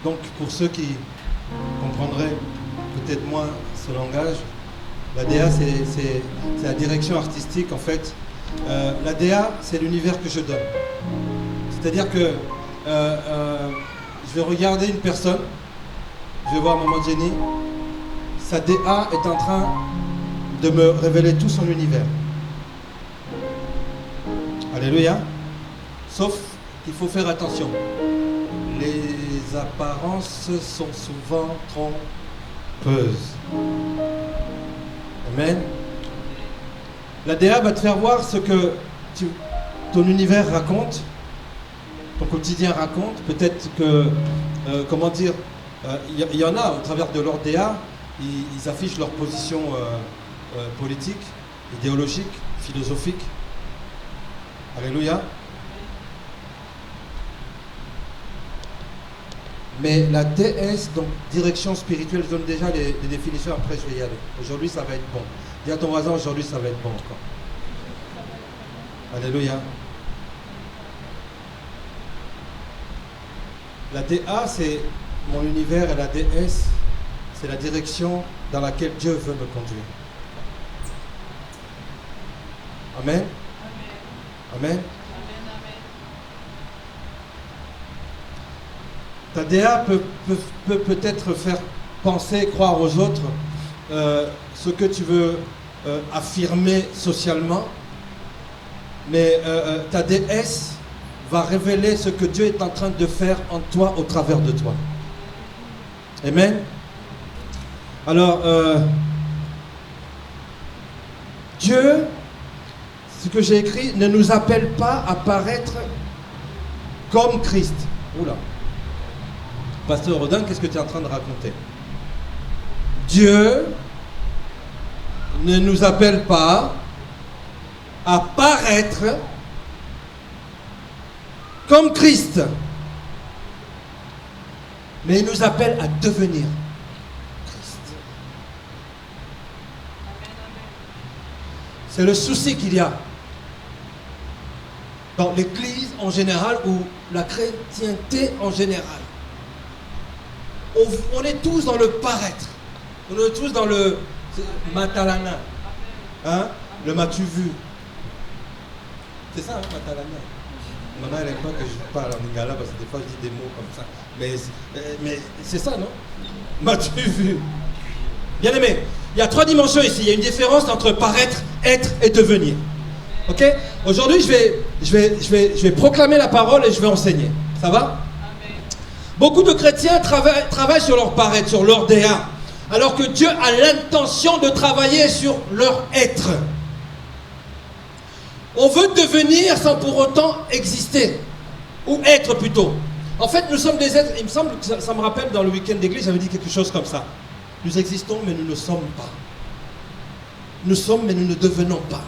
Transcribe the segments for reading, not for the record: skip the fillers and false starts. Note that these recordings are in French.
Donc, pour ceux qui comprendraient peut-être moins ce langage, la DA, c'est la direction artistique, en fait. La DA, c'est l'univers que je donne. C'est-à-dire que je vais regarder une personne, je vais voir Maman Jenny, sa DA est en train de me révéler tout son univers. Alléluia. Sauf qu'il faut faire attention. Les apparences sont souvent trompeuses. Amen. La DA va te faire voir ce que ton univers raconte, ton quotidien raconte. Peut-être que, comment dire, il y en a au travers de leur DA, ils affichent leur position politique, idéologique, philosophique. Alléluia. Mais la DS, donc direction spirituelle, je donne déjà les définitions, après je vais y aller. Aujourd'hui ça va être bon. Dis à ton voisin, aujourd'hui ça va être bon encore. Alléluia. La DA, c'est mon univers, et la DS, c'est la direction dans laquelle Dieu veut me conduire. Amen. Amen. Ta DA peut peut-être faire penser, croire aux autres ce que tu veux affirmer socialement, mais ta DS va révéler ce que Dieu est en train de faire en toi, au travers de toi. Amen. Alors, Dieu, ce que j'ai écrit, ne nous appelle pas à paraître comme Christ. Oula. Pasteur Rodin, qu'est-ce que tu es en train de raconter? Dieu ne nous appelle pas à paraître comme Christ, mais il nous appelle à devenir Christ. C'est le souci qu'il y a dans l'Église en général, ou la chrétienté en général. On est tous dans le paraître. On est tous dans le matalana. Hein? Le m'as-tu vu? C'est ça, hein, matalana. Maman, elle n'aime pas que je parle en lingala parce que des fois je dis des mots comme ça. Mais c'est ça, non? M'as-tu vu? Bien aimé, il y a 3 dimensions ici. Il y a une différence entre paraître, être et devenir. Ok? Aujourd'hui, je vais proclamer la parole et je vais enseigner. Ça va? Beaucoup de chrétiens travaillent sur leur paraître, sur leur DA, alors que Dieu a l'intention de travailler sur leur être. On veut devenir sans pour autant exister, ou être plutôt. En fait, nous sommes des êtres, il me semble que ça me rappelle dans le week-end d'église, j'avais dit quelque chose comme ça. Nous existons, mais nous ne sommes pas. Nous sommes, mais nous ne devenons pas.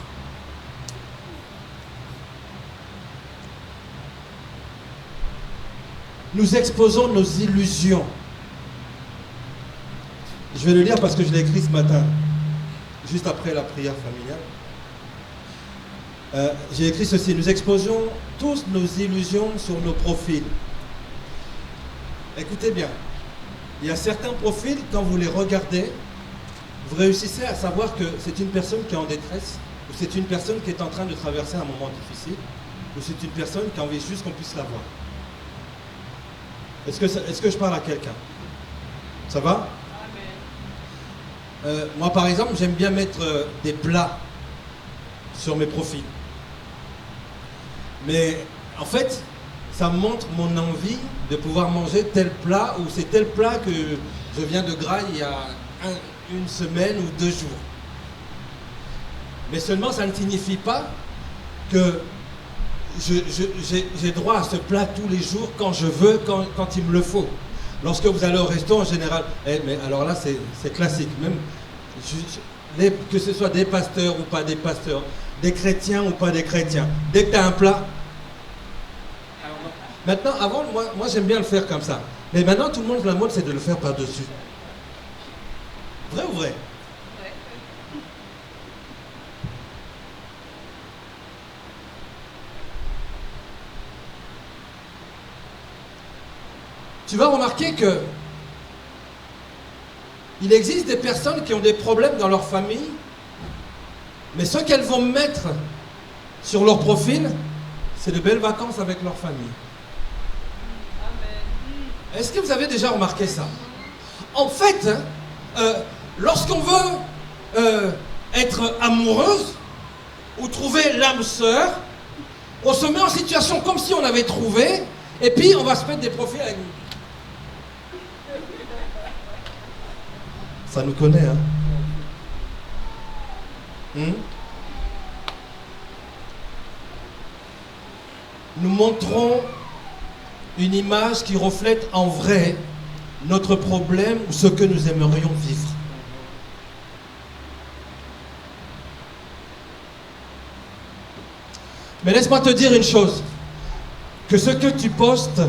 Nous exposons nos illusions. Je vais le lire parce que je l'ai écrit ce matin, juste après la prière familiale. J'ai écrit ceci: nous exposons tous nos illusions sur nos profils. Écoutez bien, il y a certains profils, quand vous les regardez, vous réussissez à savoir que c'est une personne qui est en détresse, ou c'est une personne qui est en train de traverser un moment difficile, ou c'est une personne qui a envie juste qu'on puisse la voir. Est-ce que je parle à quelqu'un? Ça va? Moi, par exemple, j'aime bien mettre des plats sur mes profils. Mais en fait, ça montre mon envie de pouvoir manger tel plat, ou c'est tel plat que je viens de grailler il y a une semaine ou 2 jours. Mais seulement, ça ne signifie pas que j'ai droit à ce plat tous les jours, quand je veux, quand il me le faut. Lorsque vous allez au resto, en général, mais alors là, c'est classique. Même que ce soit des pasteurs ou pas des pasteurs, des chrétiens ou pas des chrétiens, dès que tu as un plat. Maintenant, avant, moi j'aime bien le faire comme ça. Mais maintenant, tout le monde, la mode, c'est de le faire par-dessus. Vrai ou vrai? tu vas remarquer que il existe des personnes qui ont des problèmes dans leur famille, mais ce qu'elles vont mettre sur leur profil, c'est de belles vacances avec leur famille. Est-ce que vous avez déjà remarqué ça? En fait, lorsqu'on veut être amoureuse ou trouver l'âme sœur, on se met en situation comme si on avait trouvé, et puis on va se mettre des profils avec nous. Ça nous connaît, hein? Nous montrons une image qui reflète en vrai notre problème ou ce que nous aimerions vivre. Mais laisse-moi te dire une chose, que ce que tu postes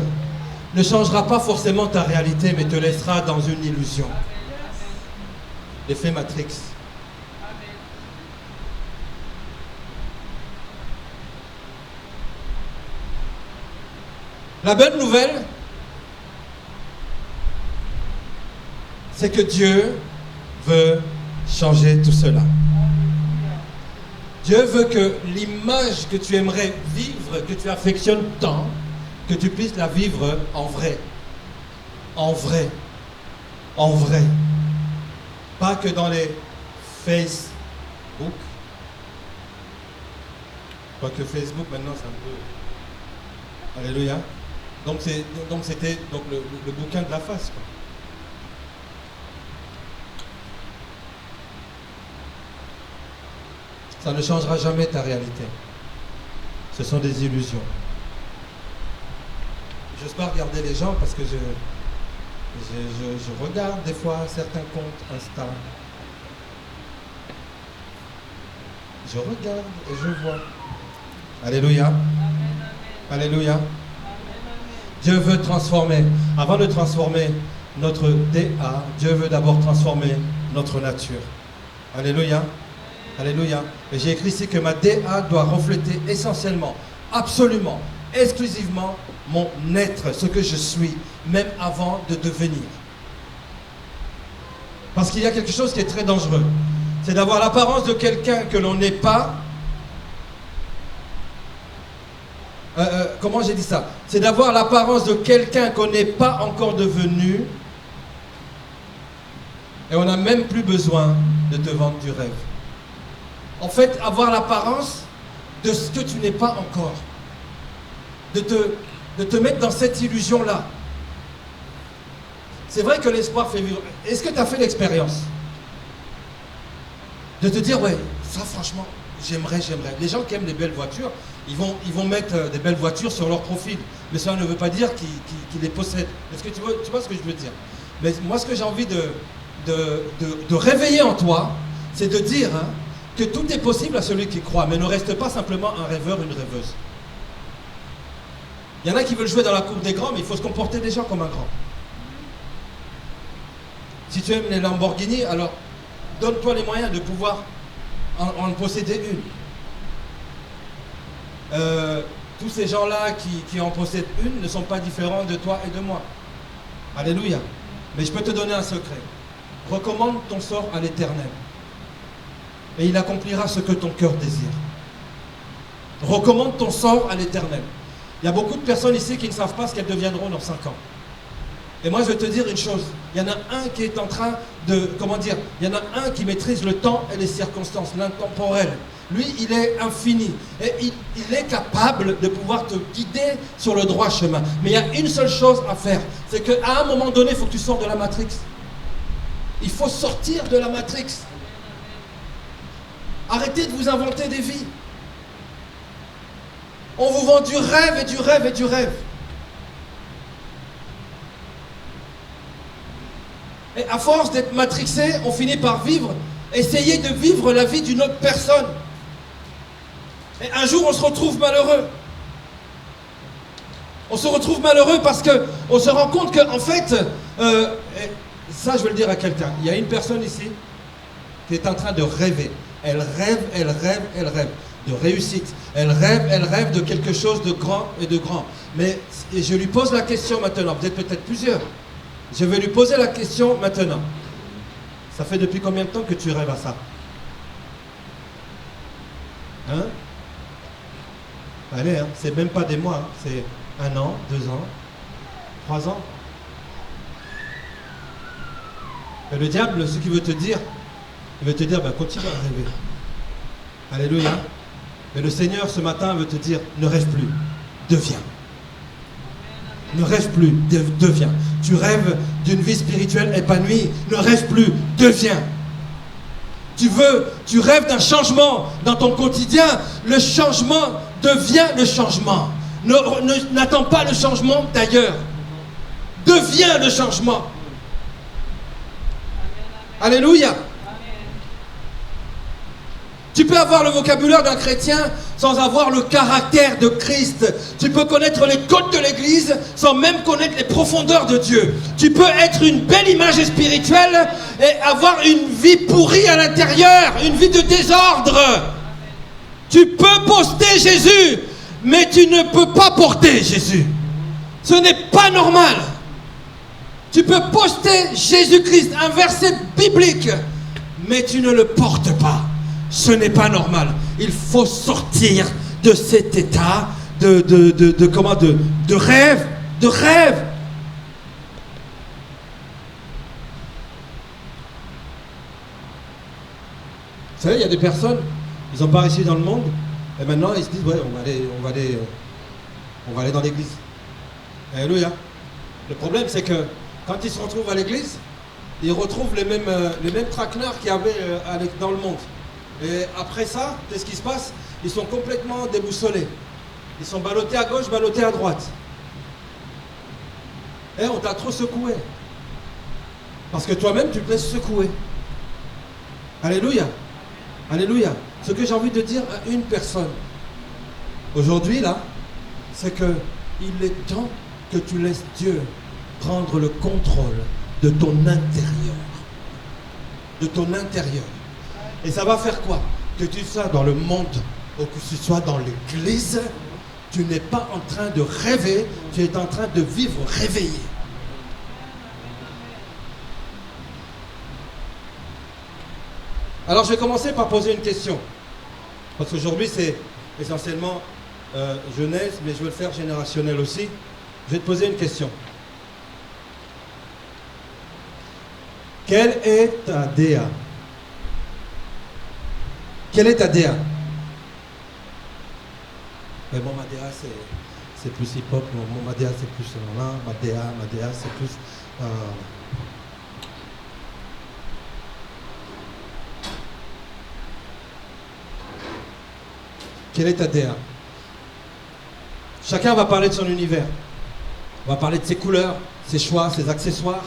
ne changera pas forcément ta réalité, mais te laissera dans une illusion. L'effet Matrix. La bonne nouvelle, c'est que Dieu veut changer tout cela. Dieu veut que l'image que tu aimerais vivre, que tu affectionnes tant, que tu puisses la vivre en vrai. En vrai. En vrai. Pas que dans les Facebook. Pas que Facebook, maintenant c'est un peu... Alléluia. Donc c'était le bouquin de la face, quoi. Ça ne changera jamais ta réalité. Ce sont des illusions. Je n'ose pas regarder les gens parce que je regarde des fois certains comptes Insta. Je regarde et je vois. Alléluia. Alléluia. Dieu veut transformer. Avant de transformer notre DA, Dieu veut d'abord transformer notre nature. Alléluia. Alléluia. Et j'ai écrit ici que ma DA doit refléter essentiellement, absolument, exclusivement mon être, ce que je suis, même avant de devenir. Parce qu'il y a quelque chose qui est très dangereux. C'est d'avoir l'apparence de quelqu'un que l'on n'est pas. Comment j'ai dit ça? C'est d'avoir l'apparence de quelqu'un qu'on n'est pas encore devenu. Et on n'a même plus besoin de te vendre du rêve. En fait, avoir l'apparence de ce que tu n'es pas encore. De te mettre dans cette illusion-là. C'est vrai que l'espoir fait vivre. Est-ce que tu as fait l'expérience de te dire, ouais, ça franchement, j'aimerais. Les gens qui aiment les belles voitures, ils vont mettre des belles voitures sur leur profil. Mais ça ne veut pas dire qu'ils les possèdent. Est-ce que tu vois ce que je veux dire? Mais moi, ce que j'ai envie de réveiller en toi, c'est de dire que tout est possible à celui qui croit, mais ne reste pas simplement un rêveur, une rêveuse. Il y en a qui veulent jouer dans la cour des grands, mais il faut se comporter déjà comme un grand. Si tu aimes les Lamborghini, alors donne-toi les moyens de pouvoir en posséder une. Tous ces gens-là qui en possèdent une ne sont pas différents de toi et de moi. Alléluia. Mais je peux te donner un secret. Recommande ton sort à l'Éternel. Et il accomplira ce que ton cœur désire. Recommande ton sort à l'Éternel. Il y a beaucoup de personnes ici qui ne savent pas ce qu'elles deviendront dans 5 ans. Et moi je vais te dire une chose. Il y en a un qui est en train de... Comment dire? Il y en a un qui maîtrise le temps et les circonstances, l'intemporel. Lui, il est infini. Et il est capable de pouvoir te guider sur le droit chemin. Mais il y a une seule chose à faire. C'est qu'à un moment donné, il faut que tu sors de la matrix. Il faut sortir de la matrix. Arrêtez de vous inventer des vies. On vous vend du rêve et du rêve et du rêve. Et à force d'être matrixé, on finit par essayer de vivre la vie d'une autre personne. Et un jour, on se retrouve malheureux. On se retrouve malheureux parce qu'on se rend compte qu'en fait, ça je veux le dire à quelqu'un, il y a une personne ici qui est en train de rêver. Elle rêve, elle rêve, elle rêve. de réussite. Elle rêve de quelque chose de grand et de grand. Mais et je lui pose la question maintenant, vous êtes peut-être plusieurs. Je vais lui poser la question maintenant. Ça fait depuis combien de temps que tu rêves à ça? Hein? Allez, hein, c'est même pas des mois, hein, c'est 1 an, 2 ans, 3 ans. Et le diable, ce qu'il veut te dire, il veut te dire, ben, continue à rêver. Alléluia. Mais le Seigneur, ce matin, veut te dire, ne rêve plus, deviens. Ne rêve plus, deviens. Tu rêves d'une vie spirituelle épanouie, ne rêve plus, deviens. Tu rêves d'un changement dans ton quotidien, le changement devient le changement. N'attends pas le changement d'ailleurs. Deviens le changement. Alléluia. Tu peux avoir le vocabulaire d'un chrétien sans avoir le caractère de Christ. Tu peux connaître les codes de l'Église sans même connaître les profondeurs de Dieu. Tu peux être une belle image spirituelle et avoir une vie pourrie à l'intérieur, une vie de désordre. Tu peux poster Jésus, mais tu ne peux pas porter Jésus. Ce n'est pas normal. Tu peux poster Jésus-Christ, un verset biblique, mais tu ne le portes pas. Ce n'est pas normal. Il faut sortir de cet état de rêve. De rêve. Vous savez, il y a des personnes, ils ont pas réussi dans le monde, et maintenant ils se disent, ouais, on va aller dans l'église. Alléluia. Le problème, c'est que quand ils se retrouvent à l'église, ils retrouvent les mêmes traquenards qu'il y avait dans le monde. Et après ça, qu'est-ce qui se passe? Ils sont complètement déboussolés. Ils sont ballottés à gauche, ballottés à droite. Et on t'a trop secoué. Parce que toi-même, tu te laisses secouer. Alléluia. Alléluia. Ce que j'ai envie de dire à une personne, aujourd'hui, là, c'est que il est temps que tu laisses Dieu prendre le contrôle de ton intérieur. De ton intérieur. Et ça va faire quoi? Que tu sois dans le monde ou que tu sois dans l'église, tu n'es pas en train de rêver, tu es en train de vivre réveillé. Alors je vais commencer par poser une question. Parce qu'aujourd'hui c'est essentiellement jeunesse, mais je veux le faire générationnel aussi. Je vais te poser une question. Quelle est ta DA? Quelle est ta DA? Mais bon, ma DA c'est plus hip-hop, ma DA c'est plus là, ma DA c'est plus... Quelle est ta DA? Chacun va parler de son univers. On va parler de ses couleurs, ses choix, ses accessoires.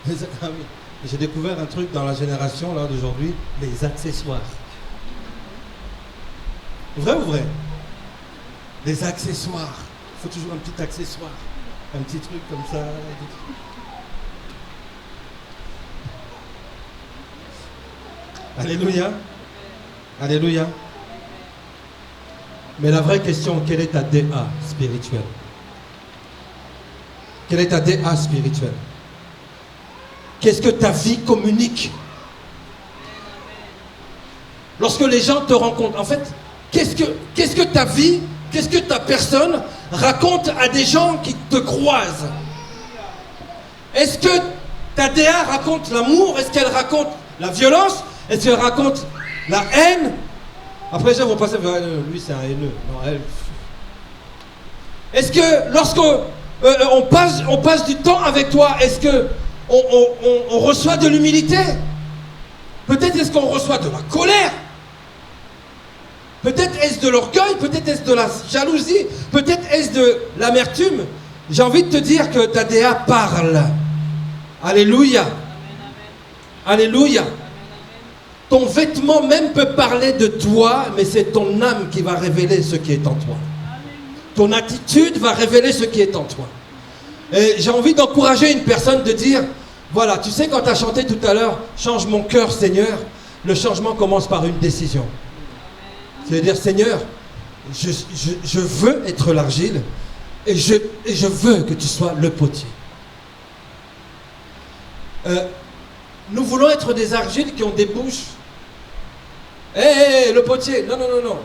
J'ai découvert un truc dans la génération là d'aujourd'hui, les accessoires. Vrai ou vrai? Les accessoires. Il faut toujours un petit accessoire. Un petit truc comme ça. Alléluia. Alléluia. Mais la vraie question, quelle est ta DA spirituelle? Quelle est ta DA spirituelle? Qu'est-ce que ta vie communique? Lorsque les gens te rencontrent, en fait, qu'est-ce que ta vie, qu'est-ce que ta personne raconte à des gens qui te croisent? Est-ce que ta DA raconte l'amour? Est-ce qu'elle raconte la violence? Est-ce qu'elle raconte la haine? Après, les gens vont passer, lui c'est un haineux. Non, elle... Est-ce que lorsqu'on passe du temps avec toi, est-ce que on reçoit de l'humilité? Peut-être est-ce qu'on reçoit de la colère? Peut-être est-ce de l'orgueil? Peut-être est-ce de la jalousie? Peut-être est-ce de l'amertume? J'ai envie de te dire que ta DA parle. Alléluia. Alléluia. Ton vêtement même peut parler de toi, mais c'est ton âme qui va révéler ce qui est en toi. Ton attitude va révéler ce qui est en toi. Et j'ai envie d'encourager une personne de dire, voilà, tu sais quand tu as chanté tout à l'heure, change mon cœur Seigneur, le changement commence par une décision. Ça veut dire, Seigneur, je veux être l'argile et je veux que tu sois le potier. Nous voulons être des argiles qui ont des bouches. Le potier, non. Non,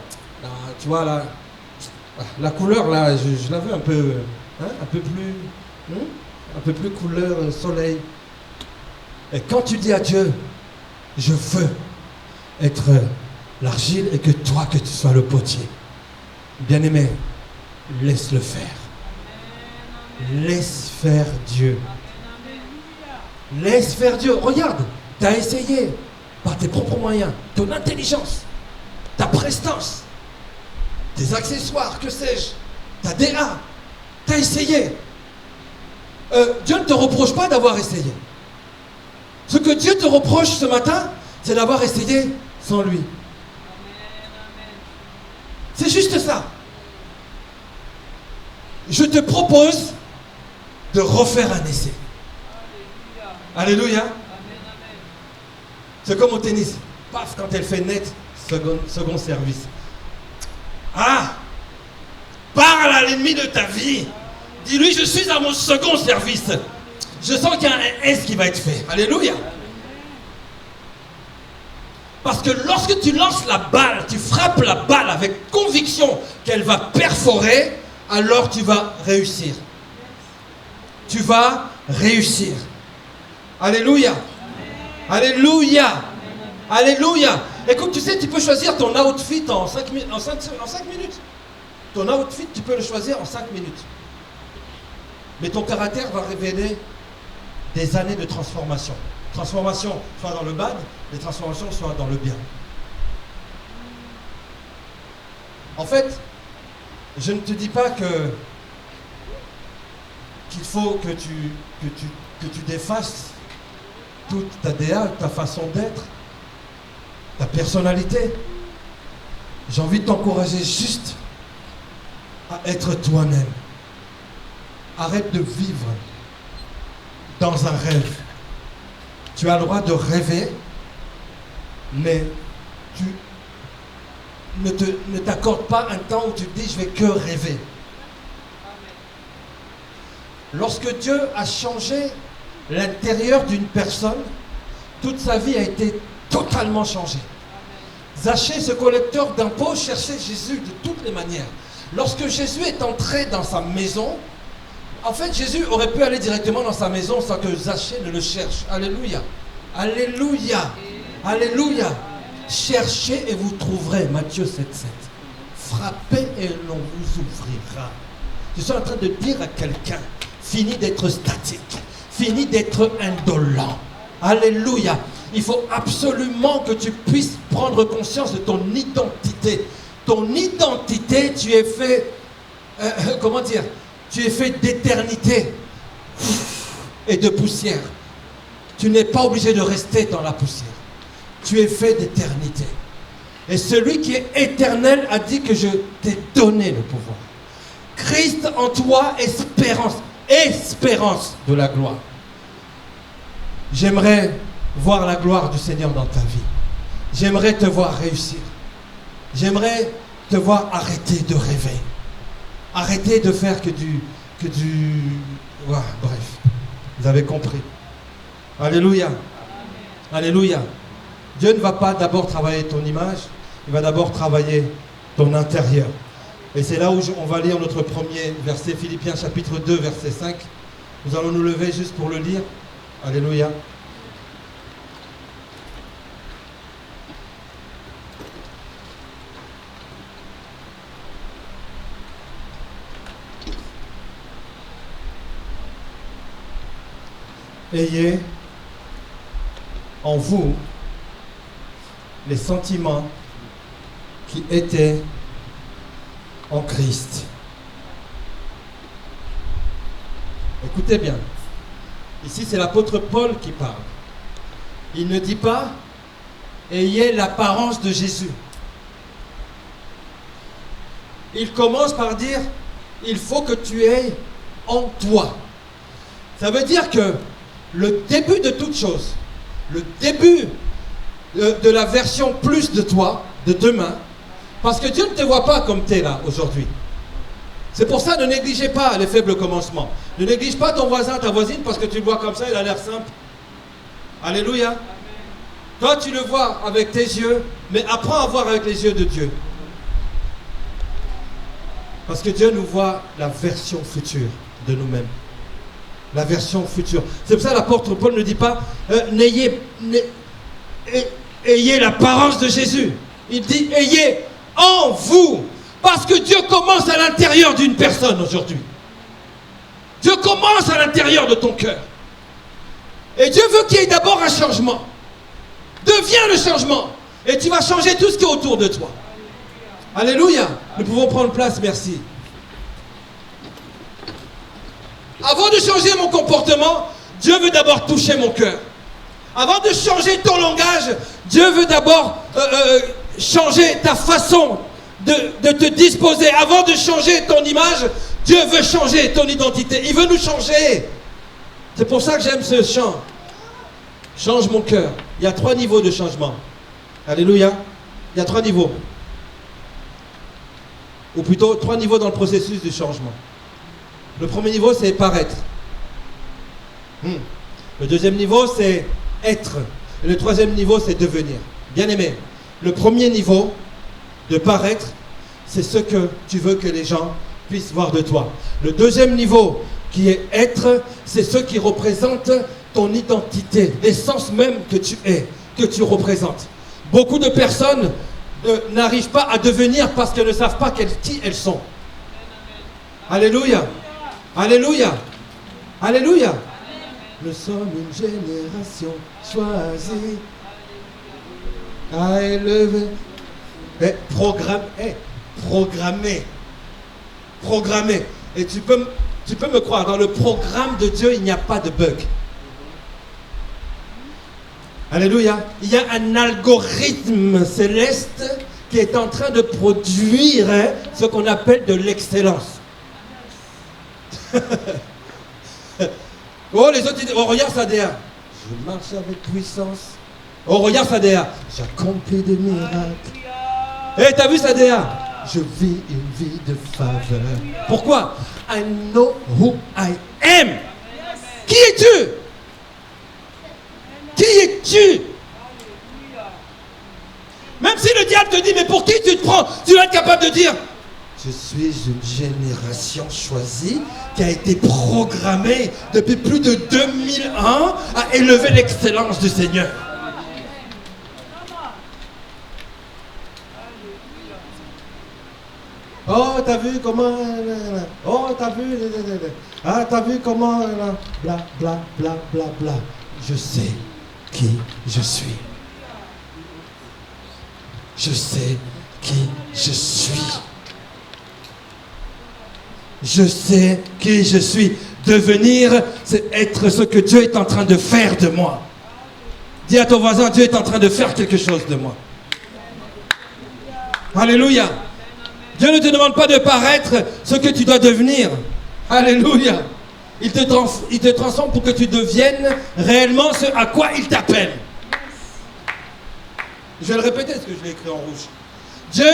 tu vois là, la couleur là, je la veux un peu, un peu plus couleur soleil. Et quand tu dis à Dieu, je veux être l'argile et que toi, que tu sois le potier. Bien-aimé, laisse-le faire. Laisse faire Dieu. Laisse faire Dieu. Regarde, tu as essayé par tes propres moyens, ton intelligence, ta prestance, tes accessoires, que sais-je, ta DA. Tu as essayé. Dieu ne te reproche pas d'avoir essayé. Ce que Dieu te reproche ce matin, c'est d'avoir essayé sans lui. C'est juste ça. Je te propose de refaire un essai. Alléluia. C'est comme au tennis. Paf, quand elle fait net, second service. Ah! Parle à l'ennemi de ta vie. Dis-lui, je suis à mon second service. Je sens qu'il y a un S qui va être fait. Alléluia. Parce que lorsque tu lances la balle, tu frappes la balle avec conviction qu'elle va perforer, alors tu vas réussir. Tu vas réussir. Alléluia. Alléluia. Alléluia. Écoute, tu sais, tu peux choisir ton outfit en 5 minutes. Ton outfit, tu peux le choisir en 5 minutes. Mais ton caractère va révéler des années de transformation. Transformation soit dans le bad, des transformations soit dans le bien. En fait, je ne te dis pas qu'il faut que tu défasses toute ta DA, ta façon d'être, ta personnalité. J'ai envie de t'encourager juste à être toi-même. Arrête de vivre dans un rêve. Tu as le droit de rêver, mais tu ne t'accordes pas un temps où tu te dis je vais que rêver. Lorsque Dieu a changé l'intérieur d'une personne, toute sa vie a été totalement changée. Zachée, ce collecteur d'impôts, cherchait Jésus de toutes les manières. Lorsque Jésus est entré dans sa maison, en fait, Jésus aurait pu aller directement dans sa maison sans que Zachée ne le cherche. Alléluia. Alléluia. Alléluia. Cherchez et vous trouverez. Matthieu 7,7. Frappez et l'on vous ouvrira. Je suis en train de dire à quelqu'un, fini d'être statique. Fini d'être indolent. Alléluia. Il faut absolument que tu puisses prendre conscience de ton identité. Ton identité, tu es fait... comment dire ? Tu es fait d'éternité et de poussière. Tu n'es pas obligé de rester dans la poussière. Tu es fait d'éternité. Et celui qui est éternel a dit que je t'ai donné le pouvoir. Christ en toi, espérance. Espérance de la gloire. J'aimerais voir la gloire du Seigneur dans ta vie. J'aimerais te voir réussir. J'aimerais te voir arrêter de rêver. Arrêtez de faire que du... Ouais, bref, vous avez compris. Alléluia. Amen. Alléluia. Dieu ne va pas d'abord travailler ton image, il va d'abord travailler ton intérieur. Et c'est là où on va lire notre premier verset, Philippiens chapitre 2, verset 5. Nous allons nous lever juste pour le lire. Alléluia. Ayez en vous les sentiments qui étaient en Christ. Écoutez bien. Ici, c'est l'apôtre Paul qui parle. Il ne dit pas « ayez l'apparence de Jésus ». Il commence par dire « il faut que tu aies en toi ». Ça veut dire que le début de toute chose, le début de la version plus de toi, de demain, Parce que Dieu ne te voit pas comme tu es là aujourd'hui. C'est pour ça, ne négligez pas les faibles commencements. Ne néglige pas ton voisin, ta voisine, parce que tu le vois comme ça, il a l'air simple. Alléluia. Toi, tu le vois avec tes yeux, mais apprends à voir avec les yeux de Dieu. Parce que Dieu nous voit la version future de nous-mêmes. La version future. C'est pour ça que l'apôtre Paul ne dit pas ayez l'apparence de Jésus. Il dit ayez en vous. Parce que Dieu commence à l'intérieur d'une personne aujourd'hui. Dieu commence à l'intérieur de ton cœur. Et Dieu veut qu'il y ait d'abord un changement. Deviens le changement. Et tu vas changer tout ce qui est autour de toi. Alléluia. Nous pouvons prendre place, merci. Avant de changer mon comportement, Dieu veut d'abord toucher mon cœur. Avant de changer ton langage, Dieu veut d'abord changer ta façon de te disposer. Avant de changer ton image, Dieu veut changer ton identité. Il veut nous changer. C'est pour ça que j'aime ce chant. Change mon cœur. Il y a 3 niveaux de changement. Alléluia. Il y a 3 niveaux. Ou plutôt 3 niveaux dans le processus du changement. Le premier niveau, c'est paraître. Le deuxième niveau, c'est être. Et le troisième niveau, c'est devenir. Bien aimé, le premier niveau de paraître, c'est ce que tu veux que les gens puissent voir de toi. Le deuxième niveau, qui est être, c'est ce qui représente ton identité, l'essence même que tu es, que tu représentes. Beaucoup de personnes n'arrivent pas à devenir parce qu'elles ne savent pas qui elles sont. Alléluia. Alléluia. Alléluia. Nous sommes une génération choisie à élever. Programmé. Et tu peux me croire, dans le programme de Dieu, il n'y a pas de bug. Alléluia. Il y a un algorithme céleste qui est en train de produire ce qu'on appelle de l'excellence. Oh, les autres disent, oh, regarde Sadéa. Je marche avec puissance. Oh, regarde Sadéa. J'accomplis des miracles. Hé, t'as vu Sadéa? Je vis une vie de faveur. Pourquoi? I know who I am. Qui es-tu? Qui es-tu? Même si le diable te dit, mais pour qui tu te prends? Tu vas être capable de dire, je suis une génération choisie qui a été programmée depuis plus de 2000 ans à élever l'excellence du Seigneur. Oh, t'as vu comment... Oh, t'as vu... Ah, t'as vu comment... Bla, bla, bla, bla, bla. Je sais qui je suis. Je sais qui je suis. Je sais qui je suis. Devenir, c'est être ce que Dieu est en train de faire de moi. Dis à ton voisin, Dieu est en train de faire quelque chose de moi. Alléluia. Dieu ne te demande pas de paraître ce que tu dois devenir. Alléluia. Il te transforme pour que tu deviennes réellement ce à quoi il t'appelle. Je vais le répéter ce que je l'ai écrit en rouge. Dieu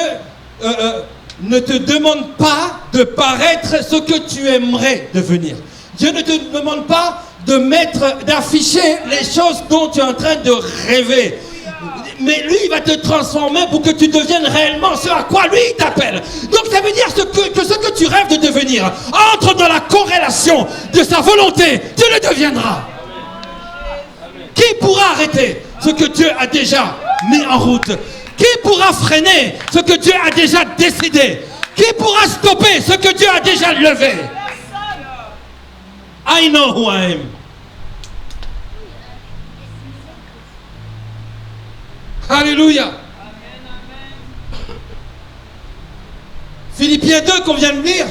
ne te demande pas de paraître ce que tu aimerais devenir. Dieu ne te demande pas d'afficher les choses dont tu es en train de rêver. Mais lui, il va te transformer pour que tu deviennes réellement ce à quoi lui il t'appelle. Donc ça veut dire que ce que tu rêves de devenir entre dans la corrélation de sa volonté, tu le deviendras. Qui pourra arrêter ce que Dieu a déjà mis en route? Qui pourra freiner ce que Dieu a déjà décidé? Qui pourra stopper ce que Dieu a déjà levé? I know who I am. Alléluia. Philippiens 2 qu'on vient de lire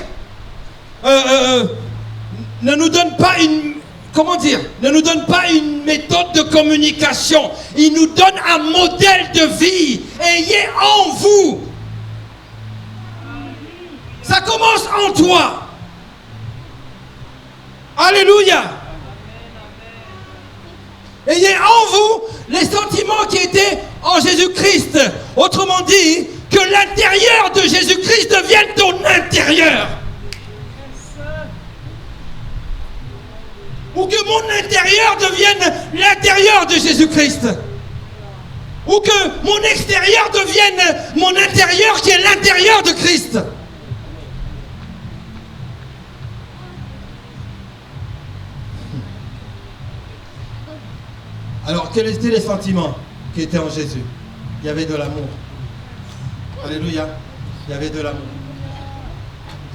ne nous donne pas ne nous donne pas une méthode de communication. Il nous donne un modèle de vie. Ayez en vous. Ça commence en toi. Alléluia. Ayez en vous les sentiments qui étaient en Jésus-Christ. Autrement dit, que l'intérieur de Jésus-Christ devienne ton intérieur. Ou que mon intérieur devienne l'intérieur de Jésus-Christ. Ou que mon extérieur devienne mon intérieur qui est l'intérieur de Christ. Alors, quels étaient les sentiments qui étaient en Jésus? Il y avait de l'amour. Alléluia. Il y avait de l'amour.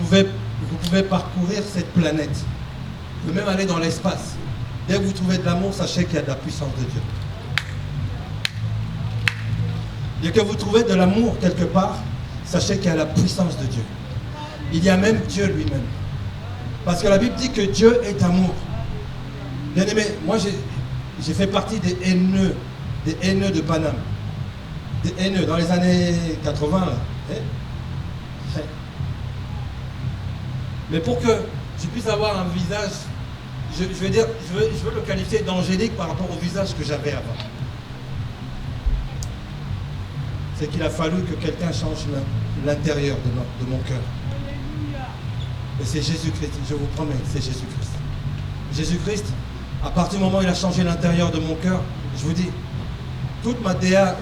Vous pouvez parcourir cette planète. Vous pouvez même aller dans l'espace. Dès que vous trouvez de l'amour, sachez qu'il y a de la puissance de Dieu. Dès que vous trouvez de l'amour quelque part, sachez qu'il y a la puissance de Dieu. Il y a même Dieu lui-même. Parce que la Bible dit que Dieu est amour. Bien aimé, moi j'ai fait partie des haineux de Paname. Des haineux dans les années 80 là. Mais pour que je puisse avoir un visage, je veux le qualifier d'angélique par rapport au visage que j'avais avant. C'est qu'il a fallu que quelqu'un change l'intérieur de mon cœur. Et c'est Jésus-Christ, je vous promets, c'est Jésus-Christ. Jésus-Christ, à partir du moment où il a changé l'intérieur de mon cœur, je vous dis, toute ma DA,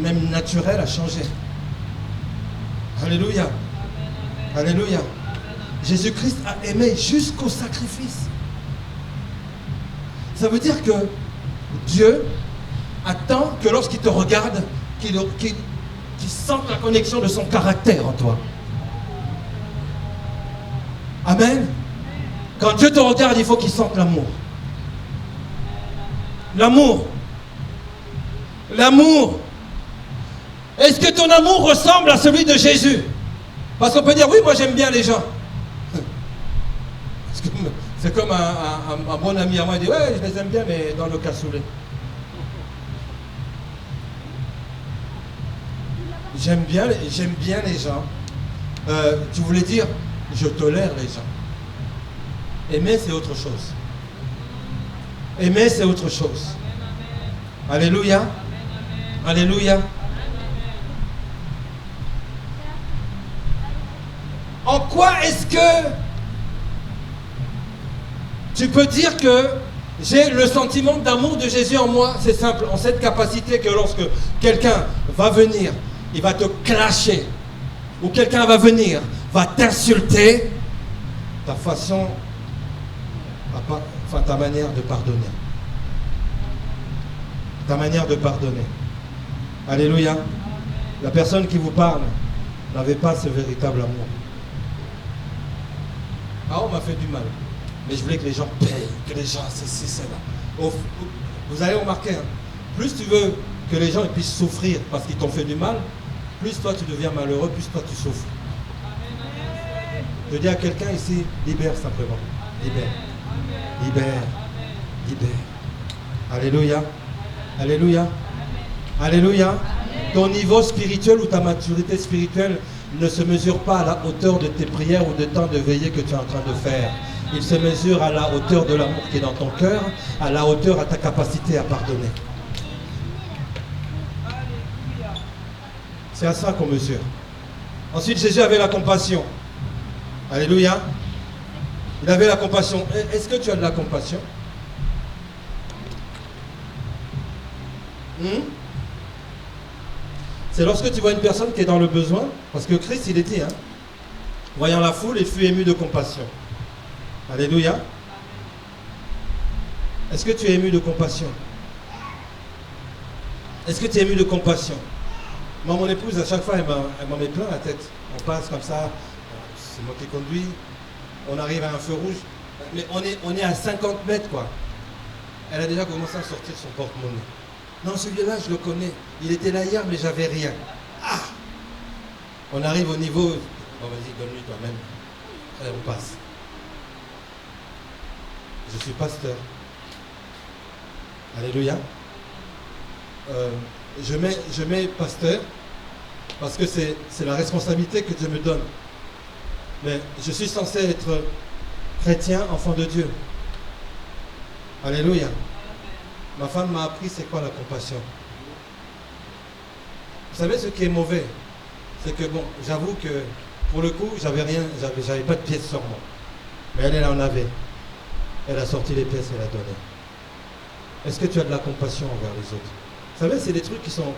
même naturelle, a changé. Alléluia. Alléluia. Jésus-Christ a aimé jusqu'au sacrifice. Ça veut dire que Dieu attend que lorsqu'il te regarde, qu'il sente la connexion de son caractère en toi. Amen. Quand Dieu te regarde, il faut qu'il sente l'amour. L'amour. L'amour. Est-ce que ton amour ressemble à celui de Jésus? Parce qu'on peut dire, oui, moi j'aime bien les gens. C'est comme un bon ami à moi, il dit, ouais, je les aime bien, mais dans le cassoulet. J'aime bien les gens. Tu voulais dire, je tolère les gens. Aimer, c'est autre chose. Aimer, c'est autre chose. Alléluia. Alléluia. En quoi est-ce que tu peux dire que j'ai le sentiment d'amour de Jésus en moi? C'est simple, en cette capacité que lorsque quelqu'un va venir, il va te clasher, ou quelqu'un va venir, va t'insulter, ta façon, enfin ta manière de pardonner. Ta manière de pardonner. Alléluia. La personne qui vous parle n'avait pas ce véritable amour. Ah, on m'a fait du mal. Mais je voulais que les gens payent, que les gens, c'est cela. Vous allez remarquer, hein, plus tu veux que les gens puissent souffrir parce qu'ils t'ont fait du mal, plus toi tu deviens malheureux, plus toi tu souffres. Je dis à quelqu'un ici, libère simplement. Libère. Libère. Libère. Alléluia. Alléluia. Alléluia. Ton niveau spirituel ou ta maturité spirituelle ne se mesure pas à la hauteur de tes prières ou de temps de veillée que tu es en train de faire. Il se mesure à la hauteur de l'amour qui est dans ton cœur, à la hauteur à ta capacité à pardonner. C'est à ça qu'on mesure. Ensuite, Jésus avait la compassion. Alléluia. Il avait la compassion. Est-ce que tu as de la compassion? C'est lorsque tu vois une personne qui est dans le besoin, parce que Christ, il est dit, hein, voyant la foule, il fut ému de compassion. Alléluia. Est-ce que tu es ému de compassion? Est-ce que tu es ému de compassion? Moi, mon épouse, à chaque fois, elle m'en met plein la tête. On passe comme ça, c'est moi qui conduis, on arrive à un feu rouge, mais on est à 50 mètres, quoi. Elle a déjà commencé à sortir son porte-monnaie. Non, celui-là, je le connais. Il était là hier, mais j'avais rien. Ah! On arrive au niveau... Bon, vas-y, donne-lui toi-même. Allez, on passe. Je suis pasteur. Alléluia. Je mets pasteur parce que c'est la responsabilité que Dieu me donne. Mais je suis censé être chrétien, enfant de Dieu. Alléluia. Ma femme m'a appris c'est quoi la compassion. Vous savez ce qui est mauvais? c'est que bon, j'avoue que pour le coup, j'avais pas de pièces sur moi. Mais elle en avait. Elle a sorti les pièces et elle a donné. Est-ce que tu as de la compassion envers les autres? Vous savez, c'est des trucs qui sont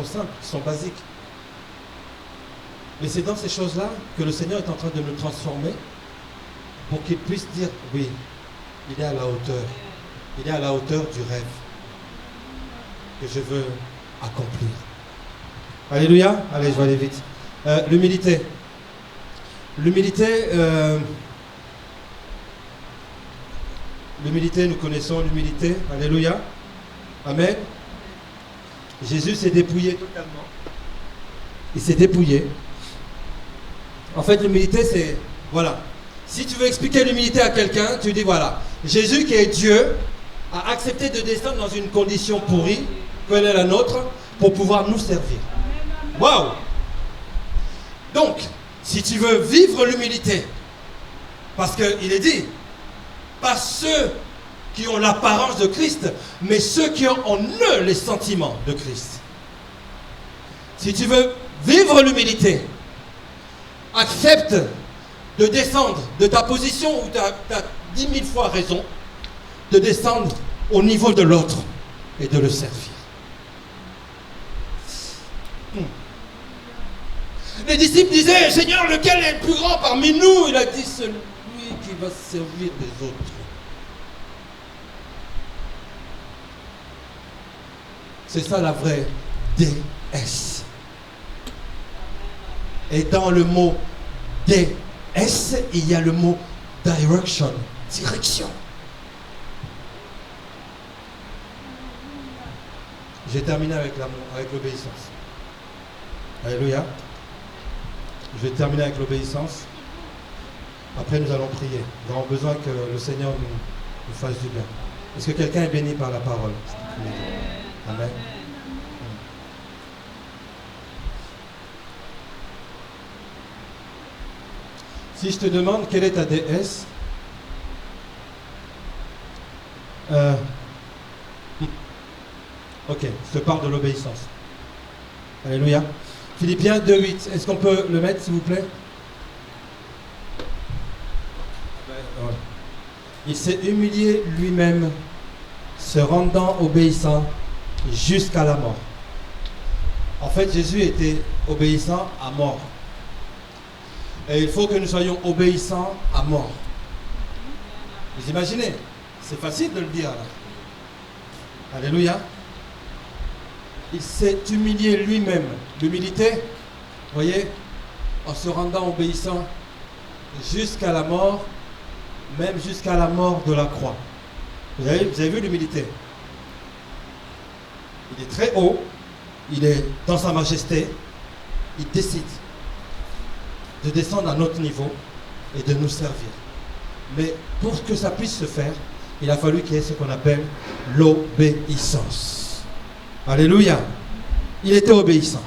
simples, qui sont basiques. Mais c'est dans ces choses-là que le Seigneur est en train de nous transformer pour qu'il puisse dire, oui, il est à la hauteur. Il est à la hauteur du rêve que je veux accomplir. Alléluia. Allez, je vais aller vite. L'humilité. L'humilité, nous connaissons l'humilité. Alléluia. Amen. Jésus s'est dépouillé totalement. Il s'est dépouillé. En fait, l'humilité, c'est... Voilà. Si tu veux expliquer l'humilité à quelqu'un, tu dis voilà. Jésus, qui est Dieu, a accepté de descendre dans une condition pourrie, quelle est la nôtre, pour pouvoir nous servir. Waouh! Donc, si tu veux vivre l'humilité, parce qu'il est dit, pas ceux qui ont l'apparence de Christ, mais ceux qui ont en eux les sentiments de Christ. Si tu veux vivre l'humilité, accepte de descendre de ta position où tu as 10 000 fois raison, de descendre au niveau de l'autre et de le servir. Les disciples disaient, Seigneur, lequel est le plus grand parmi nous? Il a dit, celui qui va servir les autres. C'est ça la vraie DS. Et dans le mot DS, il y a le mot direction, direction. J'ai terminé avec l'amour, avec l'obéissance. Alléluia. Je vais terminer avec l'obéissance. Après, nous allons prier. Nous avons besoin que le Seigneur nous fasse du bien. Est-ce que quelqu'un est béni par la parole? Amen. Si je te demande quelle est ta déesse, ok, je te parle de l'obéissance. Alléluia. Philippiens 2:8, est-ce qu'on peut le mettre s'il vous plaît? Il s'est humilié lui-même, se rendant obéissant jusqu'à la mort. En fait, Jésus était obéissant à mort. Et il faut que nous soyons obéissants à mort. Vous imaginez? C'est facile de le dire. Là. Alléluia. Il s'est humilié lui-même. L'humilité, vous voyez, en se rendant obéissant jusqu'à la mort, même jusqu'à la mort de la croix. Vous avez vu l'humilité? Il est très haut, il est dans sa majesté, il décide de descendre à notre niveau et de nous servir. Mais pour que ça puisse se faire, il a fallu qu'il y ait ce qu'on appelle l'obéissance. Alléluia. Il était obéissant.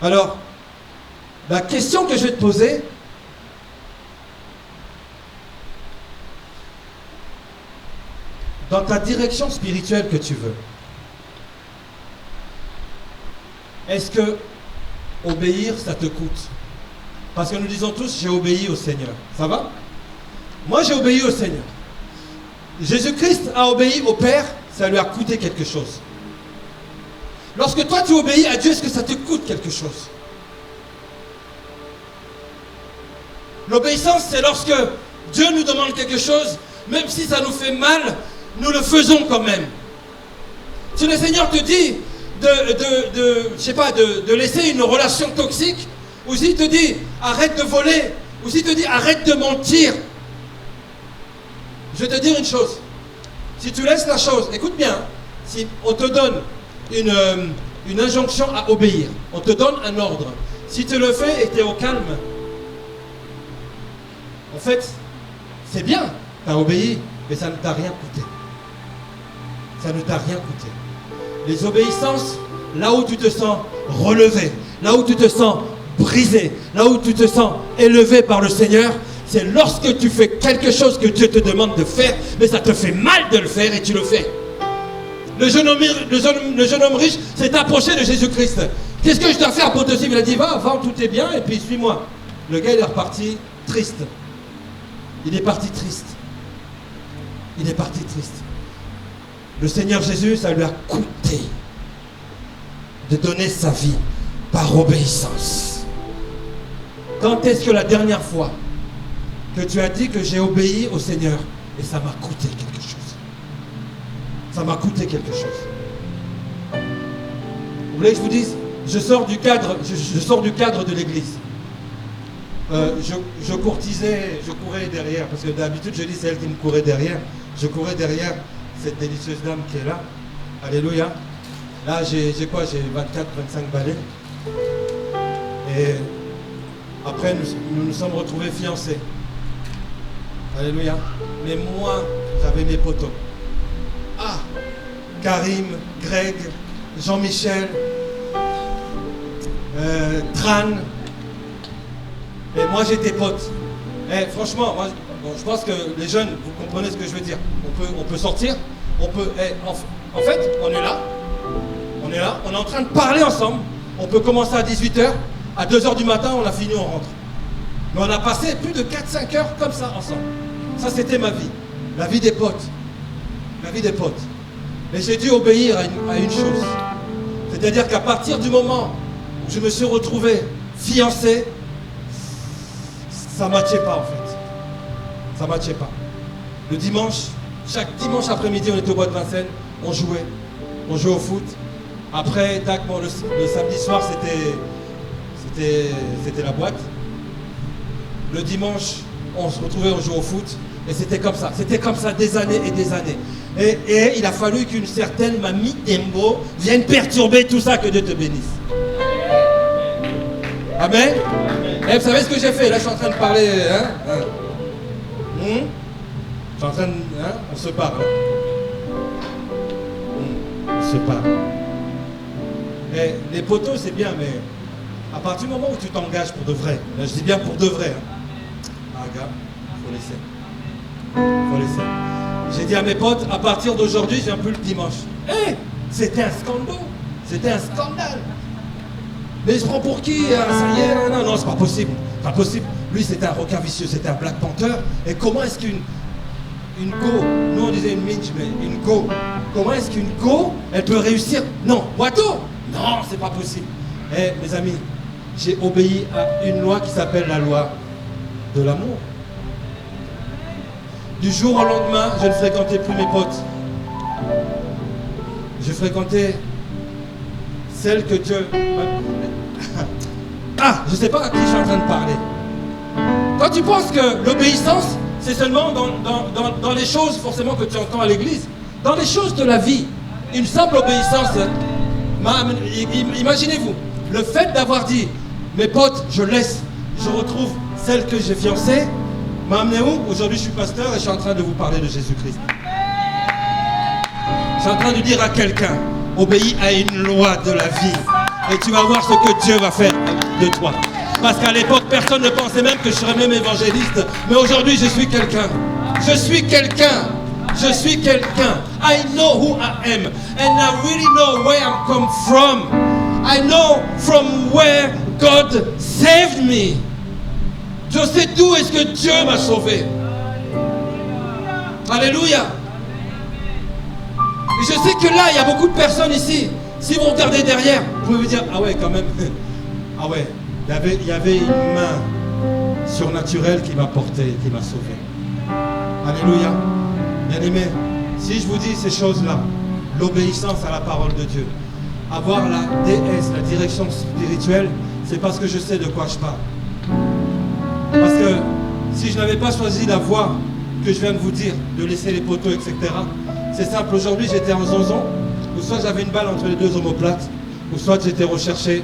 Alors, la question que je vais te poser, dans ta direction spirituelle que tu veux, est-ce que obéir, ça te coûte? Parce que nous disons tous, j'ai obéi au Seigneur. Ça va? Moi, j'ai obéi au Seigneur. Jésus-Christ a obéi au Père, ça lui a coûté quelque chose. Lorsque toi, tu obéis à Dieu, est-ce que ça te coûte quelque chose? L'obéissance, c'est lorsque Dieu nous demande quelque chose, même si ça nous fait mal, nous le faisons quand même. Si le Seigneur te dit de laisser une relation toxique, ou s'il te dit arrête de voler, ou s'il te dit arrête de mentir, je vais te dire une chose. Si tu laisses la chose, écoute bien, si on te donne une injonction à obéir, on te donne un ordre, si tu le fais et tu es au calme, en fait, c'est bien, tu as obéi, mais ça ne t'a rien coûté. Ça ne t'a rien coûté. Les obéissances, là où tu te sens relevé, là où tu te sens brisé, là où tu te sens élevé par le Seigneur, c'est lorsque tu fais quelque chose que Dieu te demande de faire, mais ça te fait mal de le faire et tu le fais. Le jeune homme riche s'est approché de Jésus-Christ. Qu'est-ce que je dois faire pour te suivre? Il a dit, va, tout est bien, et puis suis-moi. Le gars, il est reparti triste. Il est parti triste. Il est parti triste. Le Seigneur Jésus, ça lui a coûté de donner sa vie par obéissance. Quand est-ce que la dernière fois que tu as dit que j'ai obéi au Seigneur et ça m'a coûté quelque chose? Ça m'a coûté quelque chose. Vous voulez que je vous dise? Je sors du cadre de l'église. Je courtisais, je courais derrière, parce que d'habitude je dis c'est elle qui me courait derrière. Je courais derrière cette délicieuse dame qui est là. Alléluia. Là j'ai quoi? J'ai 24, 25 balais. Et après nous nous sommes retrouvés fiancés. Alléluia. Mais moi, j'avais mes potos. Ah, Karim, Greg, Jean-Michel, Tran. Et moi j'étais pote. Et franchement, moi, je pense que les jeunes, vous comprenez ce que je veux dire. On peut sortir, on peut. En fait, on est là, on est en train de parler ensemble. On peut commencer à 18h, à 2h du matin, on a fini, on rentre. Mais on a passé plus de 4-5 heures comme ça ensemble. Ça c'était ma vie. La vie des potes. La vie des potes. Mais j'ai dû obéir à une chose. C'est-à-dire qu'à partir du moment où je me suis retrouvé fiancé, ça ne matchait pas en fait. Ça ne matchait pas. Le dimanche, chaque dimanche après-midi, on était au bois de Vincennes, on jouait au foot. Après, tac, bon, le samedi soir, c'était la boîte. Le dimanche, on se retrouvait, on jouait au foot. Et c'était comme ça des années et des années. Et il a fallu qu'une certaine mamie Dembo vienne perturber tout ça, que Dieu te bénisse. Amen. Et vous savez ce que j'ai fait? Là, je suis en train de parler. Je suis en train de. On se parle. On se parle. Et les poteaux, c'est bien, mais à partir du moment où tu t'engages pour de vrai, là, je dis bien pour de vrai. Ah, gars, faut laisser. Faut laisser. J'ai dit à mes potes, à partir d'aujourd'hui, je viens plus le dimanche. C'était un scandale. C'était un scandale. Mais il se prend pour qui? Ça y est, non, c'est pas possible. Pas possible. Lui, c'était un requin vicieux, c'était un Black Panther. Et comment est-ce qu'une go, nous on disait une minch, mais une go, comment est-ce qu'une go, elle peut réussir? Non, Watteau? Non, c'est pas possible. Mes amis, j'ai obéi à une loi qui s'appelle la loi de l'amour. Du jour au lendemain, je ne fréquentais plus mes potes. Je fréquentais celle que Dieu... Ah, je ne sais pas à qui je suis en train de parler. Quand tu penses que l'obéissance, c'est seulement dans les choses forcément que tu entends à l'église, dans les choses de la vie, une simple obéissance, imaginez-vous, le fait d'avoir dit, mes potes, je laisse, je retrouve celle que j'ai fiancée, m'a amené où? Aujourd'hui, je suis pasteur et je suis en train de vous parler de Jésus-Christ. Je suis en train de dire à quelqu'un, obéis à une loi de la vie et tu vas voir ce que Dieu va faire de toi. Parce qu'à l'époque, personne ne pensait même que je serais même évangéliste. Mais aujourd'hui, je suis quelqu'un. Je suis quelqu'un. Je suis quelqu'un. I know who I am. And I really know where I'm come from. I know from where God saved me. Je sais d'où est-ce que Dieu m'a sauvé. Alléluia. Et je sais que là, il y a beaucoup de personnes ici. Si vous regardez derrière, vous pouvez vous dire, ah ouais, quand même. Ah ouais, il y avait une main surnaturelle qui m'a porté, qui m'a sauvé. Alléluia. Bien-aimés, si je vous dis ces choses-là, l'obéissance à la parole de Dieu, avoir la DS, la direction spirituelle, c'est parce que je sais de quoi je parle. Parce que si je n'avais pas choisi la voie que je viens de vous dire, de laisser les poteaux, etc., c'est simple, aujourd'hui j'étais en zonzon, ou soit j'avais une balle entre les deux omoplates, ou soit j'étais recherché,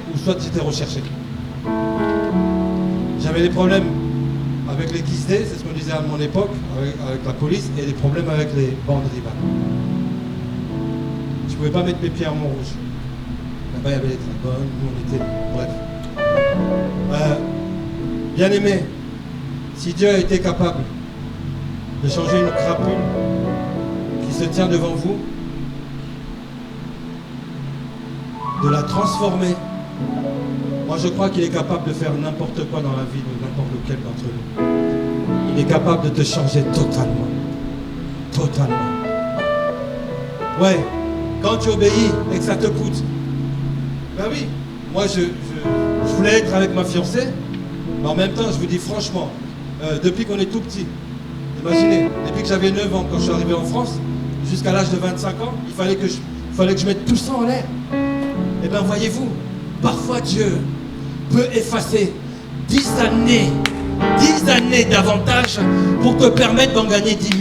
J'avais des problèmes avec les guisdés, c'est ce qu'on disait à mon époque, avec la police, et des problèmes avec les bandes rivales. Je ne pouvais pas mettre mes pieds en Montrouge. Là-bas il y avait les tribunes, nous on était... Bref. Bien aimé, si Dieu a été capable de changer une crapule qui se tient devant vous, de la transformer Moi, je crois qu'il est capable de faire n'importe quoi dans la vie de n'importe lequel d'entre nous. Il est capable de te changer totalement. Totalement. Ouais, quand tu obéis et que ça te coûte. Ben oui, moi, je voulais être avec ma fiancée, mais en même temps, je vous dis franchement, depuis qu'on est tout petit, imaginez, depuis que j'avais 9 ans, quand je suis arrivé en France, jusqu'à l'âge de 25 ans, il fallait que je mette tout ça en l'air. Et bien, voyez-vous, parfois Dieu peut effacer 10 années d'avantage pour te permettre d'en gagner 10 000.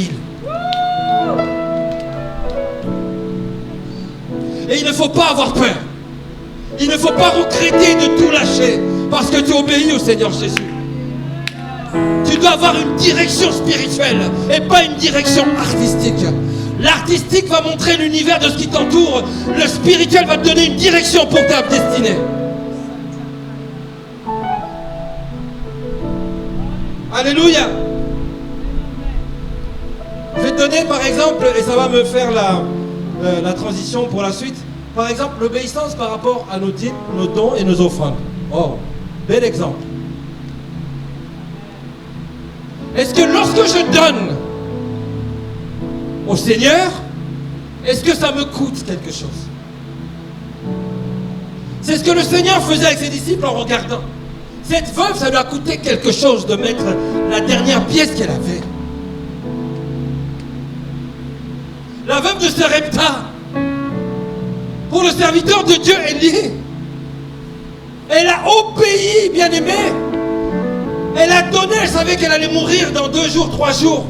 Et il ne faut pas avoir peur. Il ne faut pas regretter de tout lâcher parce que tu obéis au Seigneur Jésus. Tu dois avoir une direction spirituelle et pas une direction artistique. L'artistique va montrer l'univers de ce qui t'entoure. Le spirituel va te donner une direction pour ta destinée. Alléluia. Je vais te donner par exemple, et ça va me faire la transition pour la suite. Par exemple, l'obéissance par rapport à nos dîmes, nos dons et nos offrandes. Oh, bel exemple. Est-ce que lorsque je donne au Seigneur, est-ce que ça me coûte quelque chose? C'est ce que le Seigneur faisait avec ses disciples en regardant. Cette veuve, ça lui a coûté quelque chose de mettre la dernière pièce qu'elle avait. La veuve de Sarepta, pour le serviteur de Dieu Élie, elle a obéi, bien-aimé. Elle a donné, elle savait qu'elle allait mourir dans 2 jours, 3 jours.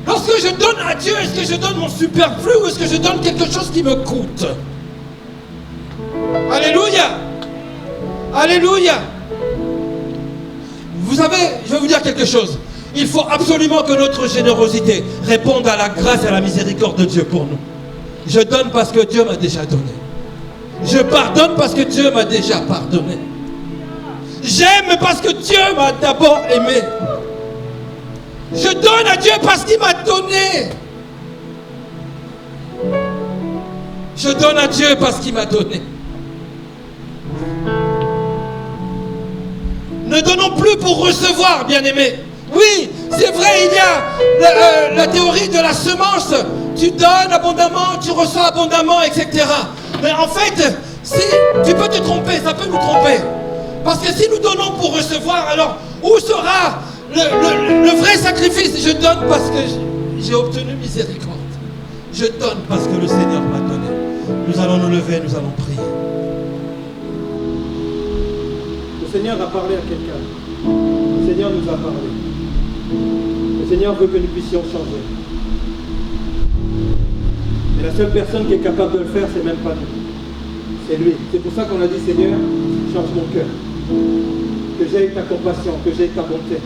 Lorsque je donne à Dieu, est-ce que je donne mon superflu ou est-ce que je donne quelque chose qui me coûte? Alléluia. Alléluia. Vous savez, je vais vous dire quelque chose. Il faut absolument que notre générosité réponde à la grâce et à la miséricorde de Dieu pour nous. Je donne parce que Dieu m'a déjà donné. Je pardonne parce que Dieu m'a déjà pardonné. J'aime parce que Dieu m'a d'abord aimé. Je donne à Dieu parce qu'il m'a donné. Je donne à Dieu parce qu'il m'a donné. Ne donnons plus pour recevoir, bien-aimés. Oui, c'est vrai, il y a la théorie de la semence. Tu donnes abondamment, tu reçois abondamment, etc. Mais en fait, si tu peux te tromper, ça peut nous tromper. Parce que si nous donnons pour recevoir, alors où sera le vrai sacrifice? Je donne parce que j'ai obtenu miséricorde. Je donne parce que le Seigneur m'a donné. Nous allons nous lever, nous allons prier. Le Seigneur a parlé à quelqu'un. Le Seigneur nous a parlé. Le Seigneur veut que nous puissions changer. Mais la seule personne qui est capable de le faire, c'est même pas nous. C'est lui. C'est pour ça qu'on a dit, Seigneur, change mon cœur. Que j'ai ta compassion, que j'ai ta bonté,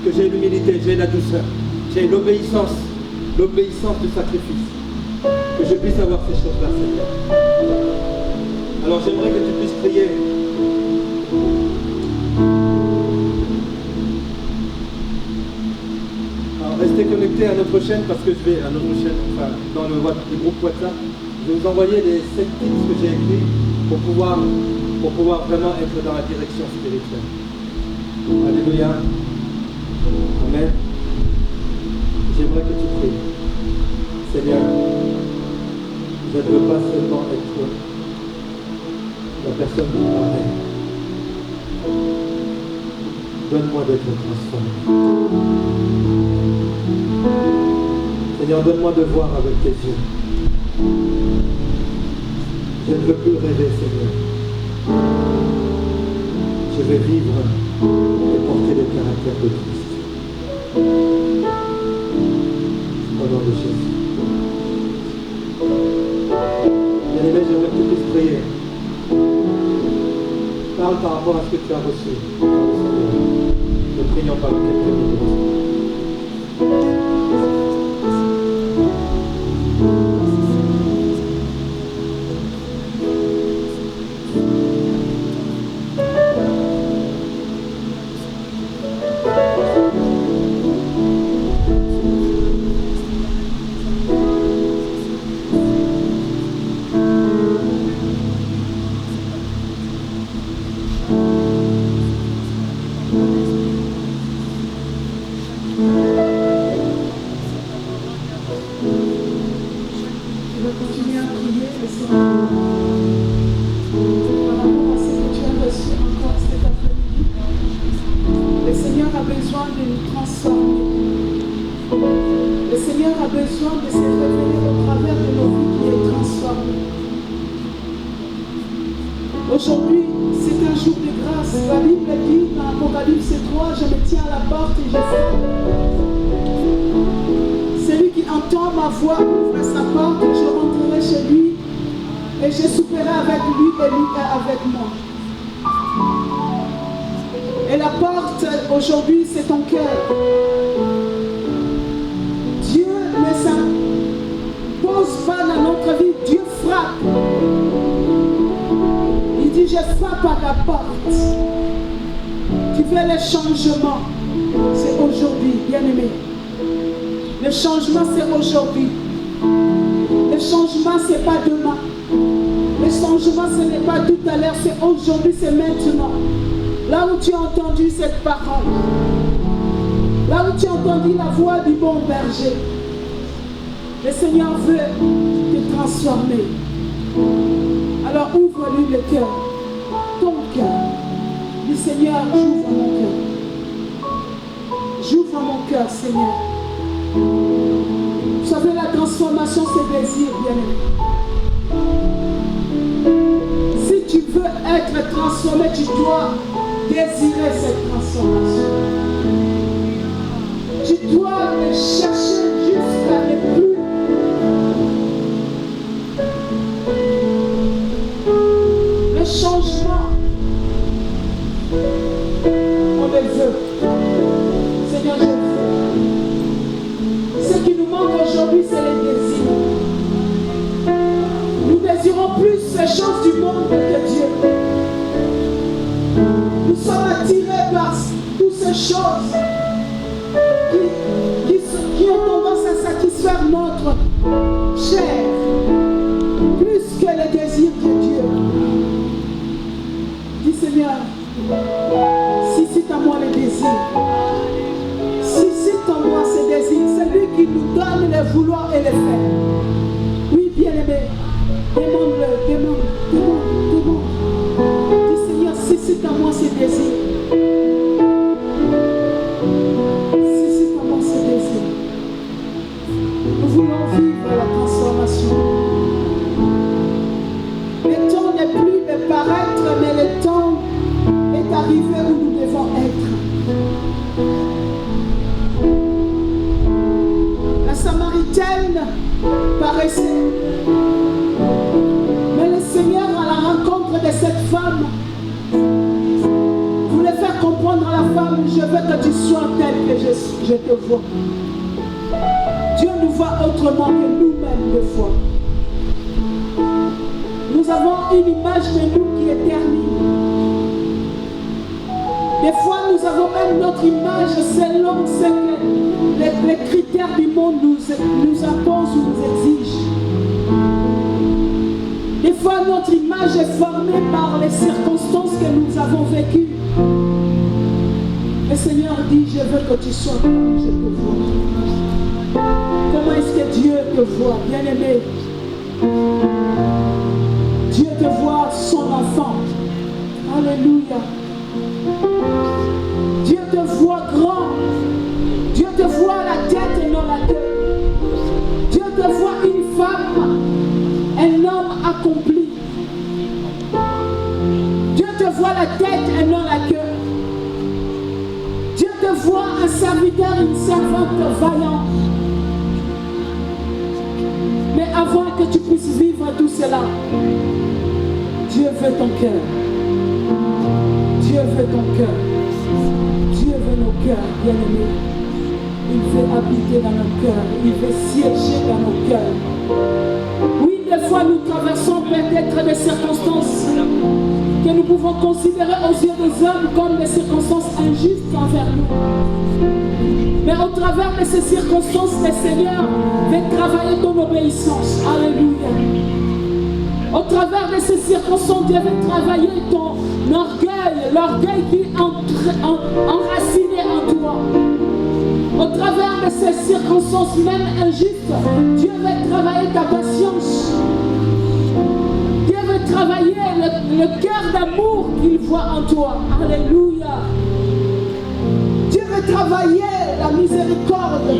que j'ai l'humilité, j'ai la douceur, j'ai l'obéissance du sacrifice. Que je puisse avoir ces choses-là, Seigneur. Alors j'aimerais que tu puisses prier. Alors restez connectés à notre chaîne parce que je vais à notre chaîne, enfin dans le groupe WhatsApp, je vais vous envoyer les 7 tips que j'ai écrits pour pouvoir vraiment être dans la direction spirituelle. Alléluia. Amen. J'aimerais que tu pries. Seigneur, je ne veux pas seulement être la personne qui paraît. Donne-moi d'être transformé. Seigneur, donne-moi de voir avec tes yeux. Je ne veux plus rêver, Seigneur. Je vais vivre et porter le caractère de Christ. Au nom de Jésus. Bien-aimé, j'aimerais que tu puisses prier. Parle par rapport à ce que tu as reçu. Nous prions par quelques minutes. Je vais continuer à prier le Seigneur. Par rapport à ce que tu as reçu encore cet après-midi, le Seigneur a besoin de nous transformer. Le Seigneur a besoin de se révéler au travers de nos vies qui est transformée. Aujourd'hui, c'est un jour de grâce. La Bible dit dans Apocalypse 3, je me tiens à la porte et je frappe. Celui qui entend ma voix ouvre sa porte, je rentrerai chez lui et je souperai avec lui et lui avec moi. Et la porte aujourd'hui, c'est ton cœur. Dieu ne s'impose pas dans notre vie, Dieu frappe. Il dit, je frappe à ta porte. Tu fais le changement. C'est aujourd'hui, bien-aimé. Le changement, c'est aujourd'hui. Le changement, ce n'est pas demain. Le changement, ce n'est pas tout à l'heure, c'est aujourd'hui, c'est maintenant. Là où tu as entendu cette parole, là où tu as entendu la voix du bon berger, le Seigneur veut te transformer. Alors ouvre-lui le cœur, ton cœur. Dis Seigneur, j'ouvre mon cœur. J'ouvre mon cœur, Seigneur. Vous savez, la transformation, c'est désir, bien-aimé. Si tu veux être transformé, tu dois désirer cette transformation. Tu dois le chercher jusqu'à ne plus. Le changement, on le veut. Seigneur, je veux. Ce qui nous manque aujourd'hui, c'est les désirs. Nous désirons plus les choses du monde que Dieu. Nous sommes attirés par toutes ces choses qui ont tendance à satisfaire notre chair plus que les désirs de Dieu. Dis Seigneur, suscite en moi les désirs. Suscite en moi ces désirs. C'est lui qui nous donne le vouloir et le faire. Oui, bien-aimé, demande-le, demande. Dis Seigneur, suscite en moi ces désirs. Suscite en moi ces désirs. Nous voulons vivre la transformation. Le temps n'est plus de paraître, mais le temps est arrivé où nous devons être. La Samaritaine paraissait, mais le Seigneur, à la rencontre de cette femme, voulait faire comprendre à la femme, je veux que tu sois telle que je te vois. Dieu nous voit autrement que nous-mêmes des fois. Nous avons une image de nous qui est ternie. Des fois, nous avons même notre image selon ce que les critères du monde nous imposent ou nous exigent. Des fois, notre image est formée par les circonstances que nous avons vécues. Le Seigneur dit, je veux que tu sois comme je te vois. Comment est-ce que Dieu te voit, bien-aimé? Dieu te voit son enfant. Alléluia. Dieu te voit grand. Dieu te voit la tête et non la queue. Dieu te voit une femme, un homme accompli. Dieu te voit la tête et non la queue. Dieu te voit un serviteur, une servante vaillante. Mais avant que tu puisses vivre tout cela, Dieu veut ton cœur. Dieu veut ton cœur. Dieu veut nos cœurs, bien-aimés. Il veut habiter dans nos cœurs. Il veut siéger dans nos cœurs. Oui, des fois nous traversons peut-être des circonstances que nous pouvons considérer aux yeux des hommes comme des circonstances injustes envers nous. Mais au travers de ces circonstances, le Seigneur veut travailler ton obéissance. Alléluia. Au travers de ces circonstances, Dieu veut travailler ton orgueil, l'orgueil qui est enraciné en toi. Au travers de ces circonstances, même injustes, Dieu veut travailler ta patience. Dieu veut travailler le cœur d'amour qu'il voit en toi. Alléluia. Dieu veut travailler la miséricorde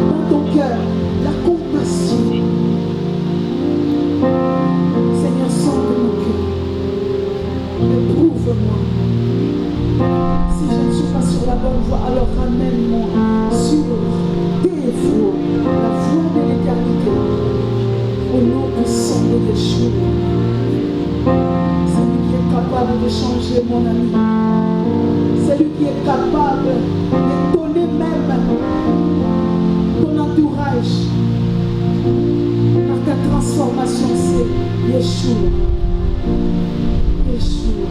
dans ton cœur, la compassion. Seigneur, sonde mon cœur. Éprouve-moi. Si je ne suis pas sur la bonne voie, alors ramène-moi sur tes voies, la voie de l'éternité. Au nom du sang de Yeshua. C'est lui qui est capable de changer, mon ami. C'est lui qui est capable d'étonner même ton entourage. Par ta transformation, c'est Yeshua. Yeshua.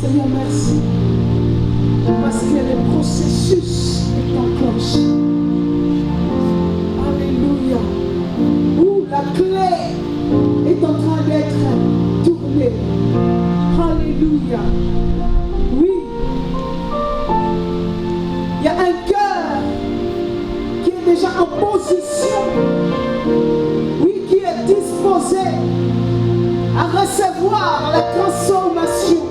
Seigneur, merci. Parce que le processus est enclenché. Alléluia. Où la clé est en train d'être tournée. Alléluia. Oui. Il y a un cœur qui est déjà en position. Oui, qui est disposé à recevoir la transformation.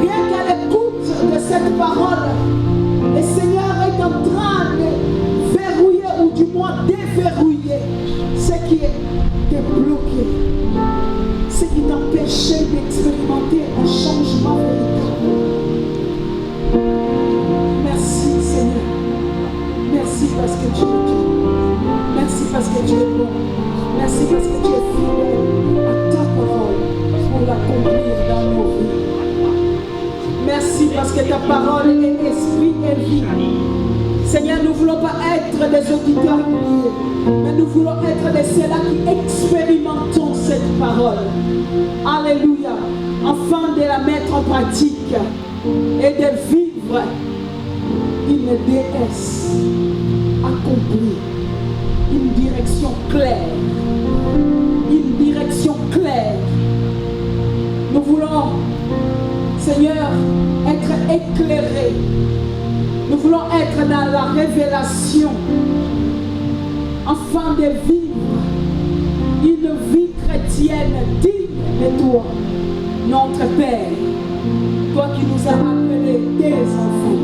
Rien qu'à l'écoute de cette parole, le Seigneur est en train de verrouiller ou du moins déverrouiller ce qui est bloqué, ce qui t'empêchait d'expérimenter un changement véritable. Merci Seigneur. Merci parce que tu es Dieu. Merci parce que tu es bon. Merci parce que tu es fidèle à ta parole pour l'accomplir dans nos vies. Merci parce que ta parole est esprit et vie. Seigneur, nous ne voulons pas être des auditeurs oubliés, mais nous voulons être de ceux-là qui expérimentons cette parole. Alléluia. Afin de la mettre en pratique et de vivre une déesse accomplie, une direction claire. Une direction claire. Nous voulons, Seigneur, être éclairés. Nous voulons être dans la révélation afin de vivre une vie chrétienne digne de toi, notre Père. Toi qui nous as appelés tes enfants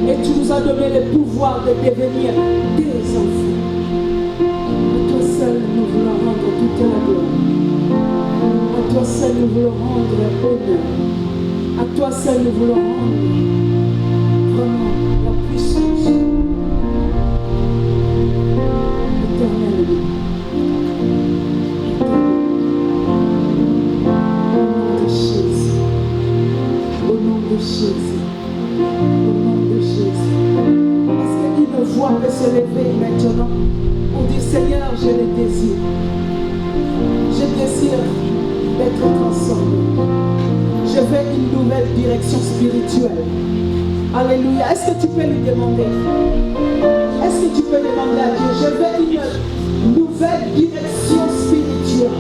et tu nous as donné le pouvoir de devenir tes enfants. À toi seul nous voulons rendre toute la gloire. À toi seul nous voulons rendre honneur. À toi seul nous voulons rendre vraiment la puissance éternelle. Au nom de Jésus. Au nom de Jésus. Est-ce qu'une voix peut se lever maintenant pour dire Seigneur, je le désire. Je désire d'être transformé. Je veux une nouvelle direction spirituelle. Alléluia. Est-ce que tu peux lui demander? Est-ce que tu peux demander à Dieu? Je veux une nouvelle direction spirituelle.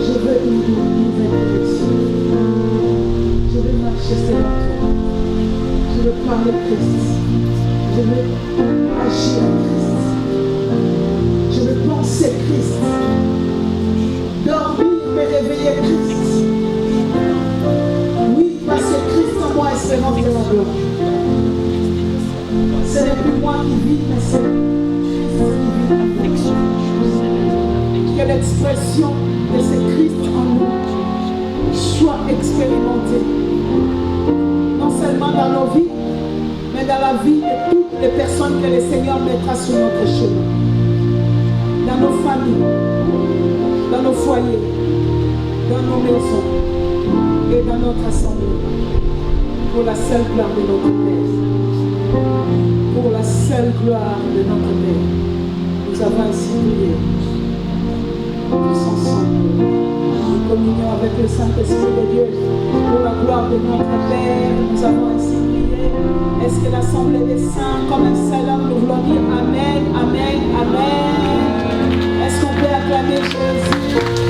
Je veux une nouvelle direction. Je veux marcher selon toi. Je veux parler Christ. Je veux agir Christ. Je veux penser Christ. Dormir, me réveiller Christ. Oui, parce que Christ en moi espérance de la gloire. Ce n'est plus moi qui vis, mais c'est Christ qui vit. Que l'expression de ce Christ en nous soit expérimentée. Non seulement dans nos vies, mais dans la vie de toutes les personnes que le Seigneur mettra sur notre chemin. Dans nos familles, dans nos foyers, dans nos maisons et dans notre assemblée. Pour la seule gloire de notre Père. Pour la seule gloire de notre Père. Nous avons ainsi prié. Tous ensemble, en communion avec le Saint-Esprit de Dieu. Pour la gloire de notre Père, nous avons ainsi prié. Est-ce que l'assemblée des saints, comme un seul homme, nous voulons dire Amen, Amen, Amen. Est-ce qu'on peut acclamer Jésus?